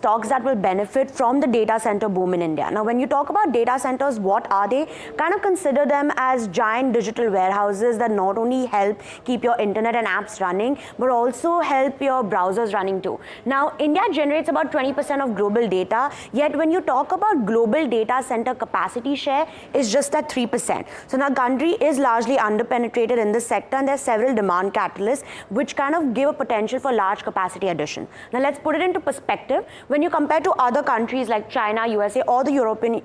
stocks that will benefit from the data center boom in India. Now, when you talk about data centers, what are they? Kind of consider them as giant digital warehouses that not only help keep your internet and apps running, but also help your browsers running too. Now, India generates about 20% of global data, yet when you talk about global data center capacity share, it's just at 3%. So now country is largely underpenetrated in this sector, and there are several demand catalysts which kind of give a potential for large capacity addition. Now, let's put it into perspective. When you compare to other countries like China, USA, or the European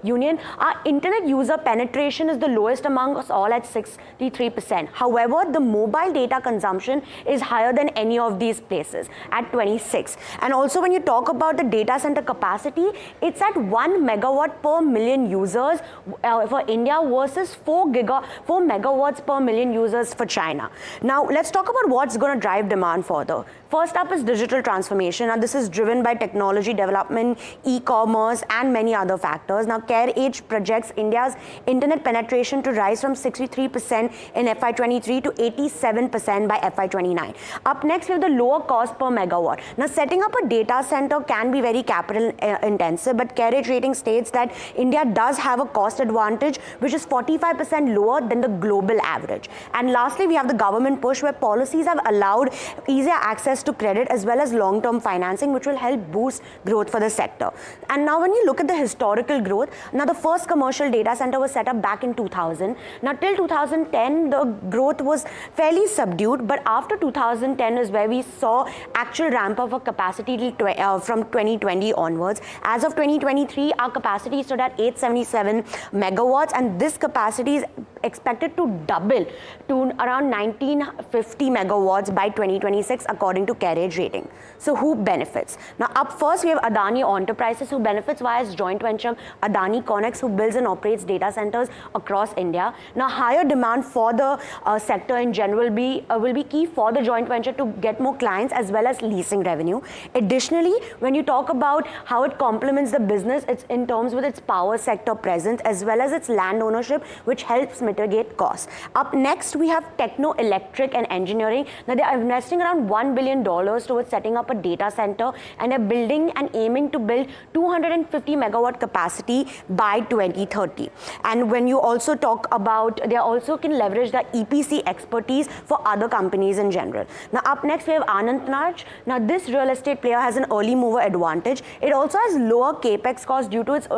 Union, our internet user penetration is the lowest among us all at 63%. However, the mobile data consumption is higher than any of these places at 26. And also when you talk about the data center capacity, it's at 1 megawatt per million users for India versus 4 megawatts per million users for China. Now, let's talk about what's going to drive demand further. First up is digital transformation. Now, this is driven by technology development, e-commerce, and many other factors. Now, CareEdge projects India's internet penetration to rise from 63% in FY23 to 87% by FY29. Up next, we have the lower cost per megawatt. Now, setting up a data center can be very capital intensive, but CareEdge rating states that India does have a cost advantage, which is 45% lower than the global average. And lastly, we have the government push where policies have allowed easier access to credit as well as long-term financing, which will help boost growth for the sector. And now when you look at the historical growth, now the first commercial data center was set up back in 2000. Now till 2010, the growth was fairly subdued, but after 2010 is where we saw actual ramp up of capacity from 2020 onwards. As of 2023, our capacity stood at 877 megawatts, and this capacity is expected to double to around 1950 megawatts by 2026 according to CareEdge rating. So who benefits? Now up first we have Adani Enterprises, who benefits via its joint venture Adani Connex, who builds and operates data centers across India. Now higher demand for the sector in general will be key for the joint venture to get more clients as well as leasing revenue. Additionally, when you talk about how it complements the business, it's in terms with its power sector presence as well as its land ownership, which helps mitigate costs. Up next, we have Techno Electric and Engineering. Now, they are investing around $1 billion towards setting up a data center, and they're building and aiming to build 250 megawatt capacity by 2030. And when you also talk about, they also can leverage the EPC expertise for other companies in general. Now, up next, we have Anantnag. Now, this real estate player has an early mover advantage. It also has lower capex costs due to its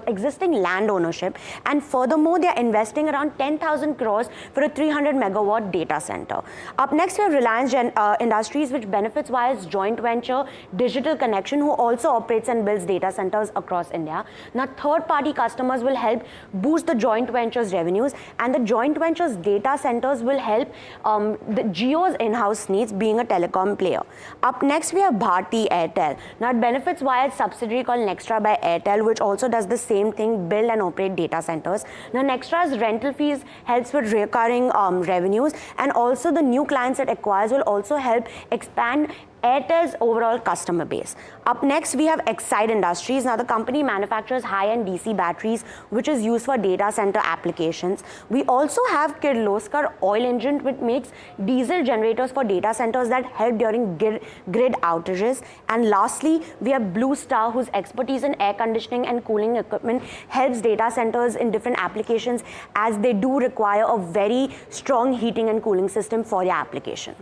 existing land ownership. And furthermore, they are investing around 10,000 crores for a 300 megawatt data center. Up next, we have Reliance Industries, which benefits via its joint venture Digital Connection, who also operates and builds data centers across India. Now, third-party customers will help boost the joint venture's revenues, and the joint venture's data centers will help the Jio's in-house needs, being a telecom player. Up next, we have Bharti Airtel. Now, it benefits via its subsidiary called Nextra by Airtel, which also does the same thing, build and operate data centers. Now, Nextra's rental fees helps with recurring revenues, and also the new clients it acquires will also help expand Airtel's overall customer base. Up next, we have Exide Industries. Now, the company manufactures high-end DC batteries, which is used for data center applications. We also have Kirloskar Oil Engine, which makes diesel generators for data centers that help during grid outages. And lastly, we have Blue Star, whose expertise in air conditioning and cooling equipment helps data centers in different applications, as they do require a very strong heating and cooling system for your application.